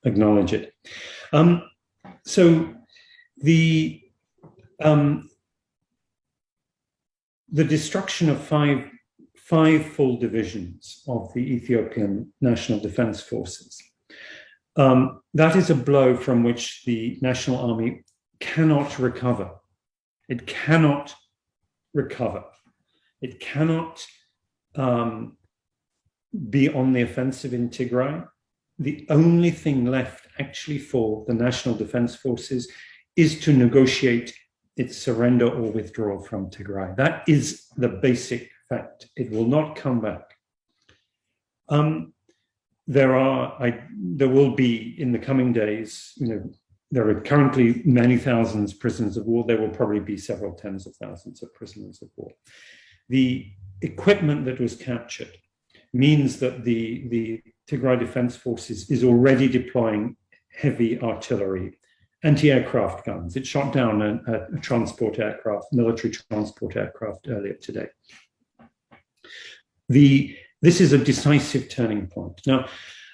acknowledge it. So the destruction of five full divisions of the Ethiopian National Defense Forces, that is a blow from which the National Army cannot recover. It cannot recover. It cannot be on the offensive in Tigray. The only thing left actually for the National Defense Forces is to negotiate its surrender or withdrawal from Tigray. That is the basic fact. It will not come back. There will be in the coming days, there are currently many thousands of prisoners of war. There will probably be several tens of thousands of prisoners of war. The equipment that was captured means that the Tigray Defense Forces is already deploying heavy artillery, anti-aircraft guns. It shot down a transport aircraft, military transport aircraft earlier today. This is a decisive turning point. Now,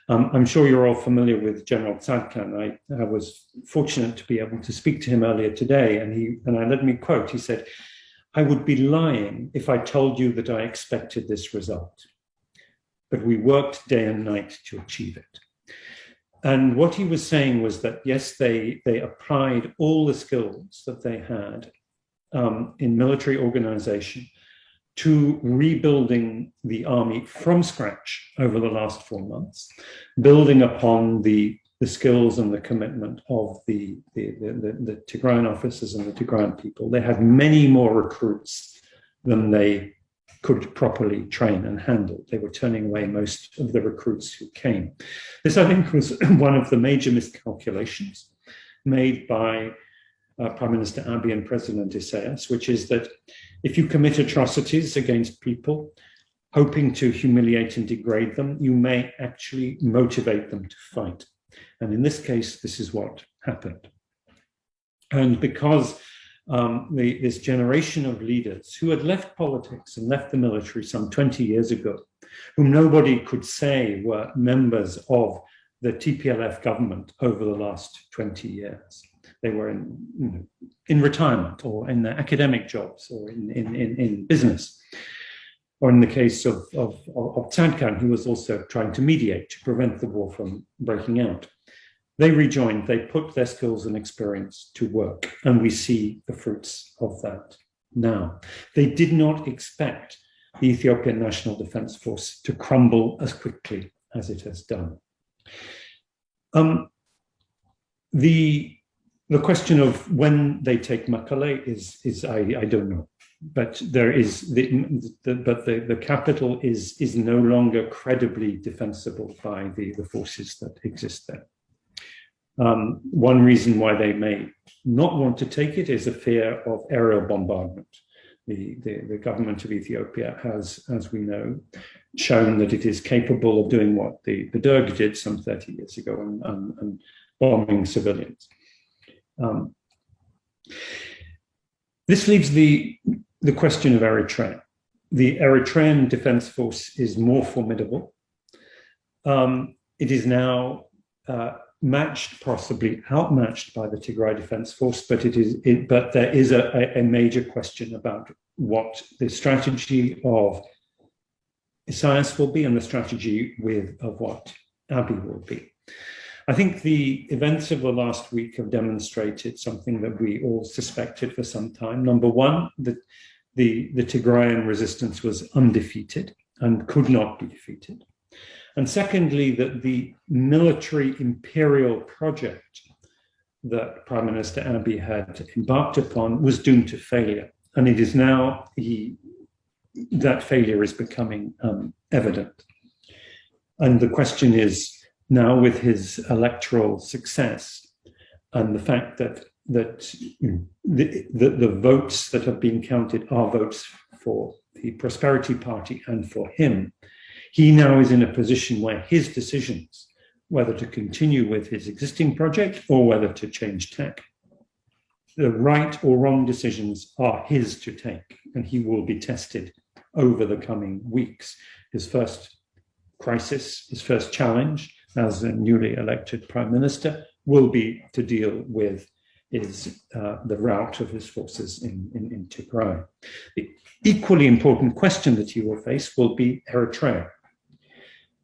I'm sure you're all familiar with General Tzadkan. I was fortunate to be able to speak to him earlier today, and let me quote, he said, "I would be lying if I told you that I expected this result, but we worked day and night to achieve it." And what he was saying was that, yes, they applied all the skills that they had in military organization to rebuilding the army from scratch over the last 4 months, building upon the skills and the commitment of the Tigrayan officers and the Tigrayan people. They had many more recruits than they could properly train and handle. They were turning away most of the recruits who came. This, I think, was one of the major miscalculations made by Prime Minister Abiy and President Isaias, which is that if you commit atrocities against people, hoping to humiliate and degrade them, you may actually motivate them to fight. And in this case, this is what happened. And because this generation of leaders who had left politics and left the military some 20 years ago, whom nobody could say were members of the TPLF government over the last 20 years. They were in retirement or in their academic jobs or in business. Or in the case of Tzadkan, who was also trying to mediate to prevent the war from breaking out. They rejoined, they put their skills and experience to work, and we see the fruits of that now. They did not expect the Ethiopian National Defense Force to crumble as quickly as it has done. The question of when they take Mekelle is I don't know, but there is the capital is no longer credibly defensible by the forces that exist there. One reason why they may not want to take it is a fear of aerial bombardment. The government of Ethiopia has, as we know, shown that it is capable of doing what the Derg did some 30 years ago and bombing civilians. This leaves the question of Eritrea. The Eritrean Defense Force is more formidable. It is now matched, possibly outmatched by the Tigray Defense Force, but there is a major question about what the strategy of Isaias will be and the strategy of what Abiy will be. I think the events of the last week have demonstrated something that we all suspected for some time. Number one, that the Tigrayan resistance was undefeated and could not be defeated. And secondly, that the military imperial project that Prime Minister Abiy had embarked upon was doomed to failure. And it is now, that failure is becoming evident. And the question is, now with his electoral success and the fact that the votes that have been counted are votes for the Prosperity Party and for him, he now is in a position where his decisions, whether to continue with his existing project or whether to change tack, the right or wrong decisions are his to take, and he will be tested over the coming weeks. His first crisis, his first challenge as a newly elected prime minister will be to deal with the rout of his forces in Tigray. The equally important question that he will face will be Eritrea,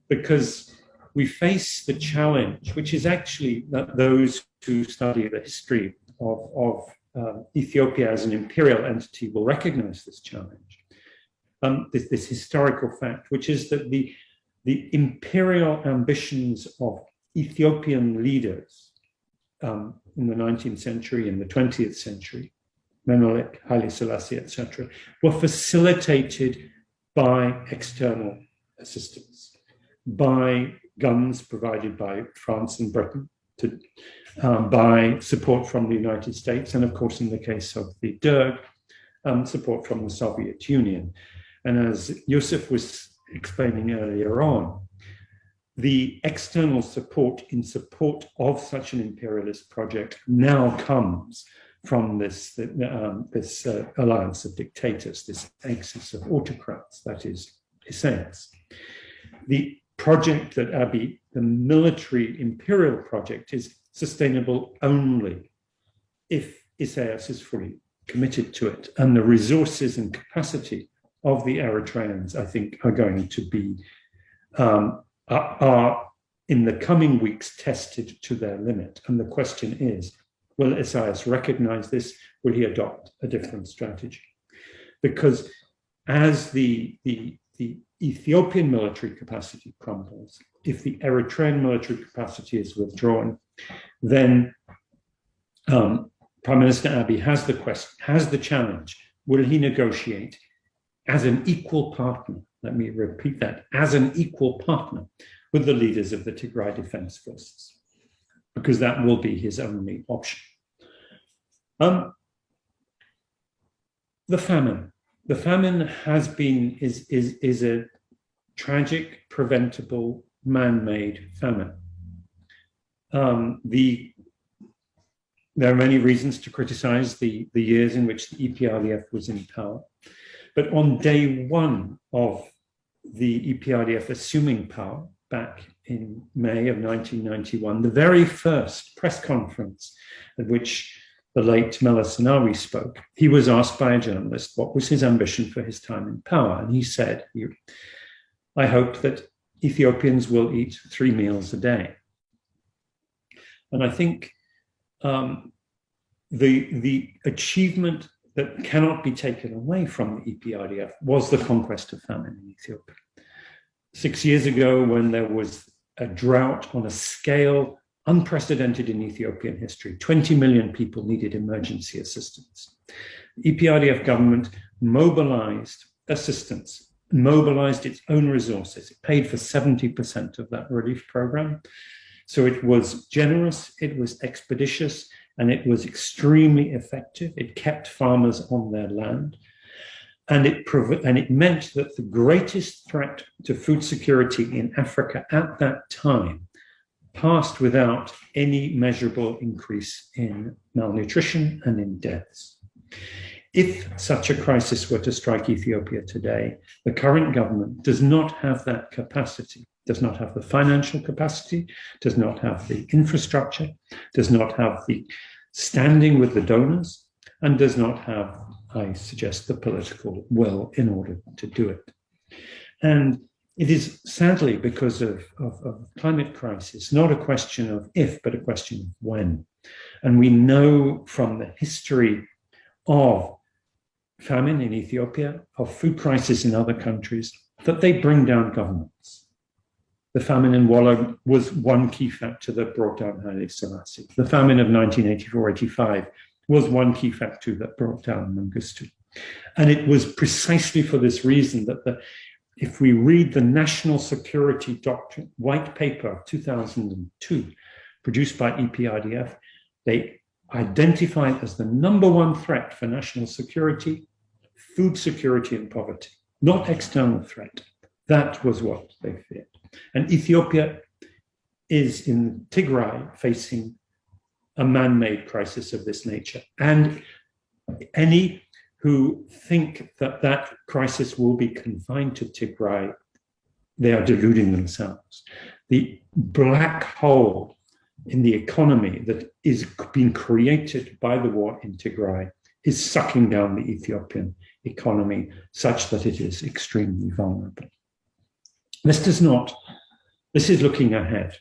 because we face the challenge, which is actually that those who study the history of Ethiopia as an imperial entity will recognize this challenge, this historical fact, which is that the imperial ambitions of Ethiopian leaders in the 19th century, in the 20th century, Menelik, Haile Selassie, etc., were facilitated by external assistance, by guns provided by France and Britain, by support from the United States, and of course, in the case of the Derg, support from the Soviet Union. And as Yusuf was explaining earlier on, the external support in support of such an imperialist project now comes from this alliance of dictators, this axis of autocrats, that is Isaias. The project that Abiy, the military imperial project, is sustainable only if Isaias is fully committed to it, and the resources and capacity of the Eritreans, I think, are going to be are in the coming weeks tested to their limit. And the question is, will Isaias recognize this? Will he adopt a different strategy? Because as the Ethiopian military capacity crumbles, if the Eritrean military capacity is withdrawn, then Prime Minister Abiy has the challenge. Will he negotiate as an equal partner? Let me repeat that, as an equal partner with the leaders of the Tigray Defense Forces, because that will be his only option. The famine. The famine is a tragic, preventable, man-made famine. There are many reasons to criticize the years in which the EPRDF was in power. But on day one of the EPRDF assuming power back in May of 1991, the very first press conference at which the late Meles Zenawi spoke, he was asked by a journalist what was his ambition for his time in power. And he said, I hope that Ethiopians will eat 3 meals a day. And I think the achievement that cannot be taken away from the EPRDF was the conquest of famine in Ethiopia. 6 years ago, when there was a drought on a scale unprecedented in Ethiopian history, 20 million people needed emergency assistance. The EPRDF government mobilized assistance, mobilized its own resources. It paid for 70% of that relief program. So it was generous, it was expeditious, and it was extremely effective. It kept farmers on their land. And it meant that the greatest threat to food security in Africa at that time passed without any measurable increase in malnutrition and in deaths. If such a crisis were to strike Ethiopia today, the current government does not have that capacity, does not have the financial capacity, does not have the infrastructure, does not have the standing with the donors, and does not have, I suggest, the political will in order to do it. And it is sadly because of climate crisis, not a question of if, but a question of when. And we know from the history of famine in Ethiopia, of food crisis in other countries, that they bring down governments. The famine in Walla was one key factor that brought down Haile Selassie. The famine of 1984-85 was one key factor that brought down Mengistu. And it was precisely for this reason that if we read the National Security Doctrine white paper of 2002, produced by EPRDF, they identified as the #1 threat for national security, food security and poverty, not external threat. That was what they feared. And Ethiopia is in Tigray facing a man-made crisis of this nature. And any who think that that crisis will be confined to Tigray, they are deluding themselves. the black hole in the economy that is being created by the war in Tigray is sucking down the Ethiopian economy such that it is extremely vulnerable. This is looking ahead.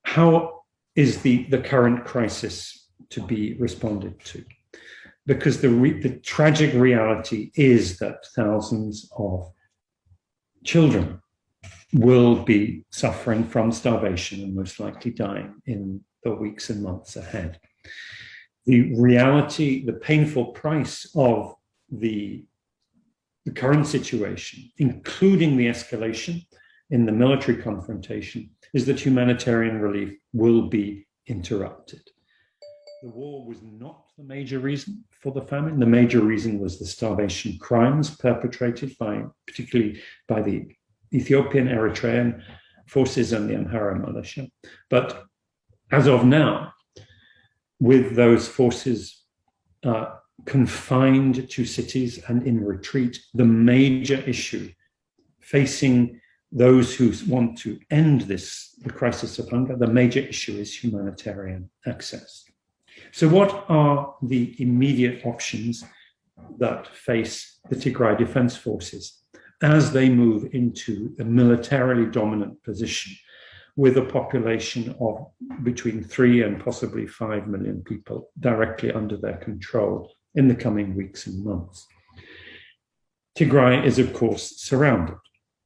How is the current crisis to be responded to? Because the tragic reality is that thousands of children will be suffering from starvation and most likely dying in the weeks and months ahead. The reality, the painful price of the current situation, including the escalation in the military confrontation, is that humanitarian relief will be interrupted. The war was not the major reason for the famine. The major reason was the starvation crimes perpetrated particularly by the Ethiopian, Eritrean forces and the Amhara militia. But as of now, with those forces confined to cities and in retreat, the major issue facing those who want to end the crisis of hunger, the major issue is humanitarian access. So what are the immediate options that face the Tigray Defense Forces as they move into a militarily dominant position with a population of between 3 and possibly 5 million people directly under their control in the coming weeks and months? Tigray is, of course, surrounded.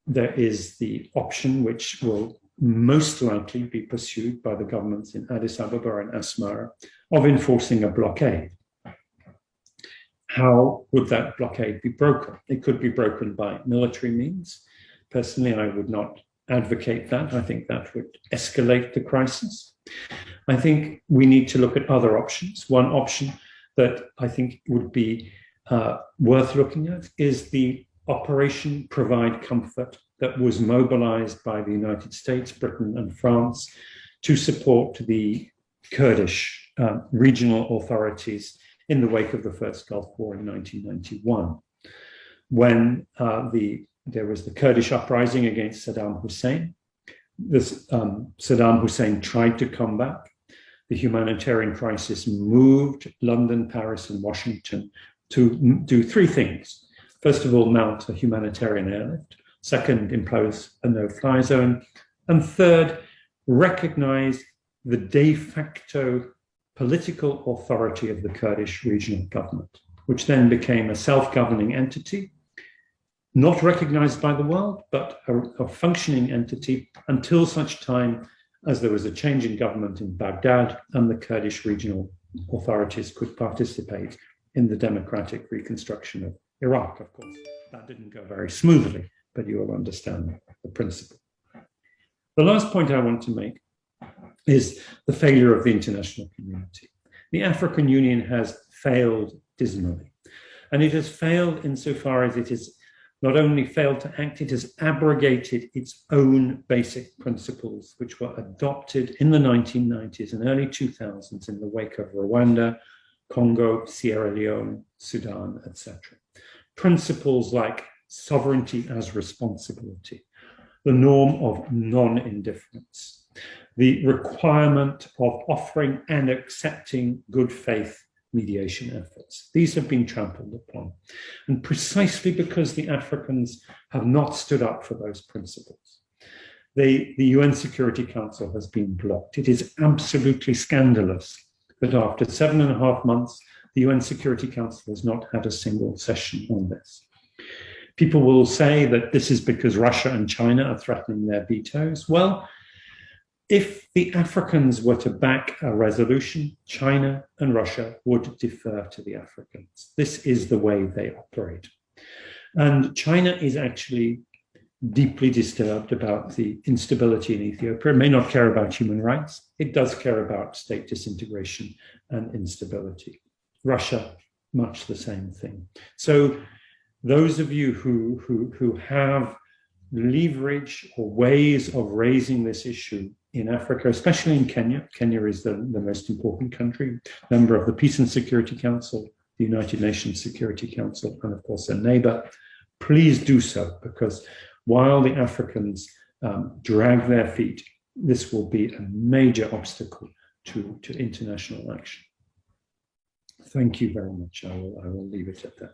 There is the option, which will most likely be pursued by the governments in Addis Ababa and Asmara, of enforcing a blockade. How would that blockade be broken? It could be broken by military means. Personally, I would not advocate that. I think that would escalate the crisis. I think we need to look at other options. One option that I think would be worth looking at is the Operation Provide Comfort that was mobilized by the United States, Britain, and France to support the Kurdish regional authorities in the wake of the First Gulf War in 1991, when there was the Kurdish uprising against Saddam Hussein. Saddam Hussein tried to come back. The humanitarian crisis moved London, Paris, and Washington to do 3 things. First of all, mount a humanitarian airlift. Second, impose a no-fly zone. And third, recognize the de facto political authority of the Kurdish regional government, which then became a self-governing entity, not recognized by the world, but a functioning entity until such time as there was a change in government in Baghdad and the Kurdish regional authorities could participate in the democratic reconstruction of Iraq. Of course, that didn't go very smoothly, but you will understand the principle. The last point I want to make is the failure of the international community. The African Union has failed dismally, and it has failed insofar as it has not only failed to act, it has abrogated its own basic principles, which were adopted in the 1990s and early 2000s in the wake of Rwanda, Congo, Sierra Leone, Sudan, etc. Principles like sovereignty as responsibility, the norm of non-indifference, the requirement of offering and accepting good faith mediation efforts. These have been trampled upon. And precisely because the Africans have not stood up for those principles, the UN Security Council has been blocked. It is absolutely scandalous that after 7.5 months, the UN Security Council has not had a single session on this. People will say that this is because Russia and China are threatening their vetoes. Well, if the Africans were to back a resolution, China and Russia would defer to the Africans. This is the way they operate. And China is actually deeply disturbed about the instability in Ethiopia. It may not care about human rights. It does care about state disintegration and instability. Russia, much the same thing. So those of you who have leverage or ways of raising this issue in Africa, especially in Kenya. Kenya is the most important country, member of the Peace and Security Council, the United Nations Security Council, and of course a neighbor. Please do so, because while the Africans drag their feet, this will be a major obstacle to international action. Thank you very much. I will leave it at that.